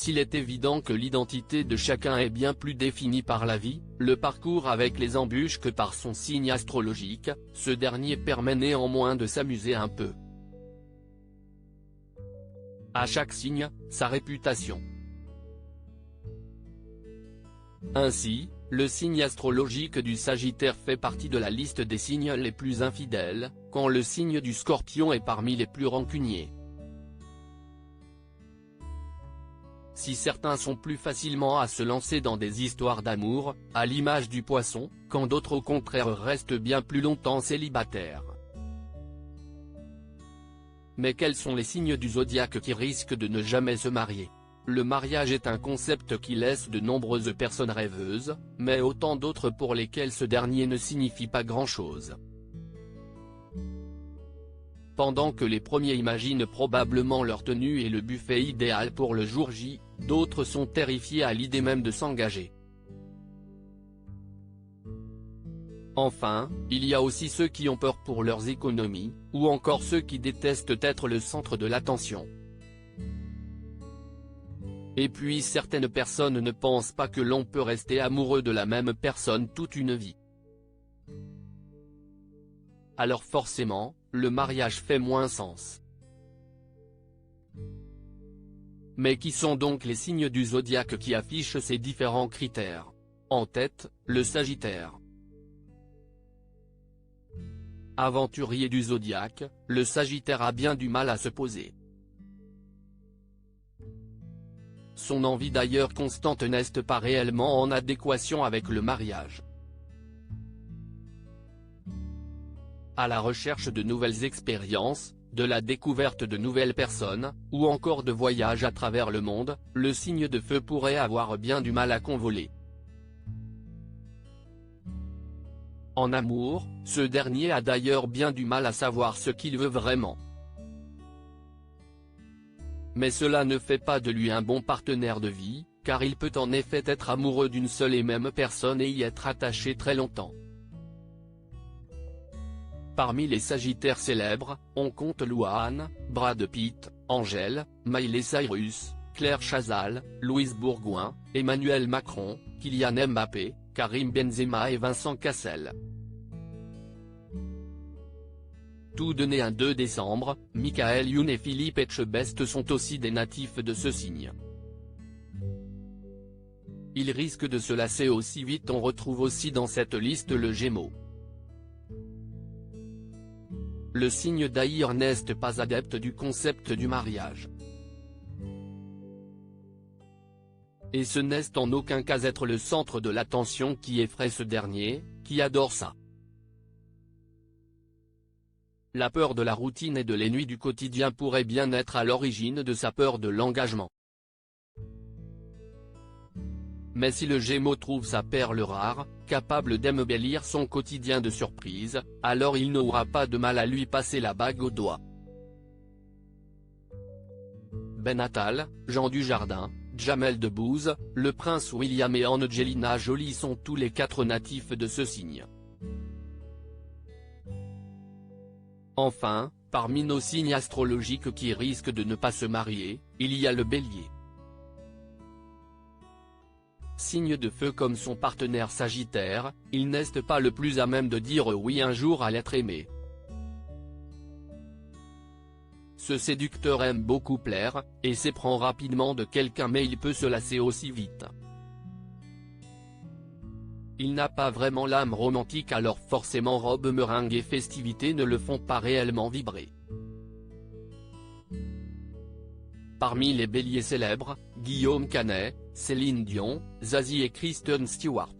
S'il est évident que l'identité de chacun est bien plus définie par la vie, le parcours avec les embûches que par son signe astrologique, ce dernier permet néanmoins de s'amuser un peu. À chaque signe, sa réputation. Ainsi, le signe astrologique du Sagittaire fait partie de la liste des signes les plus infidèles, quand le signe du Scorpion est parmi les plus rancuniers. Si certains sont plus facilement à se lancer dans des histoires d'amour, à l'image du Poisson, quand d'autres au contraire restent bien plus longtemps célibataires. Mais quels sont les signes du zodiaque qui risquent de ne jamais se marier? Le mariage est un concept qui laisse de nombreuses personnes rêveuses, mais autant d'autres pour lesquelles ce dernier ne signifie pas grand-chose. Pendant que les premiers imaginent probablement leur tenue et le buffet idéal pour le jour J, d'autres sont terrifiés à l'idée même de s'engager. Enfin, il y a aussi ceux qui ont peur pour leurs économies, ou encore ceux qui détestent être le centre de l'attention. Et puis certaines personnes ne pensent pas que l'on peut rester amoureux de la même personne toute une vie. Alors forcément, le mariage fait moins sens. Mais qui sont donc les signes du zodiaque qui affichent ces différents critères? En tête, le Sagittaire. Aventurier du zodiaque, le Sagittaire a bien du mal à se poser. Son envie d'ailleurs constante n'est pas réellement en adéquation avec le mariage. À la recherche de nouvelles expériences, de la découverte de nouvelles personnes, ou encore de voyages à travers le monde, le signe de feu pourrait avoir bien du mal à convoler. En amour, ce dernier a d'ailleurs bien du mal à savoir ce qu'il veut vraiment. Mais cela ne fait pas de lui un bon partenaire de vie, car il peut en effet être amoureux d'une seule et même personne et y être attaché très longtemps. Parmi les Sagittaires célèbres, on compte Louane, Brad Pitt, Angèle, Miley Cyrus, Claire Chazal, Louise Bourgoin, Emmanuel Macron, Kylian Mbappé, Karim Benzema et Vincent Cassel. Tous deux nés un 2 décembre, Michael Youn et Philippe Etchebest sont aussi des natifs de ce signe. Ils risquent de se lasser aussi vite. On retrouve aussi dans cette liste le Gémeaux. Le signe d'Aïr n'est pas adepte du concept du mariage. Et ce n'est en aucun cas être le centre de l'attention qui effraie ce dernier, qui adore ça. La peur de la routine et de l'ennui du quotidien pourrait bien être à l'origine de sa peur de l'engagement. Mais si le Gémeaux trouve sa perle rare, capable d'embellir son quotidien de surprises, alors il n'aura pas de mal à lui passer la bague au doigt. Ben Attal, Jean Dujardin, Jamel Debbouze, le prince William et Angelina Jolie sont tous les 4 natifs de ce signe. Enfin, parmi nos signes astrologiques qui risquent de ne pas se marier, il y a le Bélier. Signe de feu comme son partenaire Sagittaire, il n'est pas le plus à même de dire oui un jour à l'être aimé. Ce séducteur aime beaucoup plaire, et s'éprend rapidement de quelqu'un, mais il peut se lasser aussi vite. Il n'a pas vraiment l'âme romantique, alors forcément robe meringue et festivités ne le font pas réellement vibrer. Parmi les béliers célèbres, Guillaume Canet, Céline Dion, Zazie et Kristen Stewart.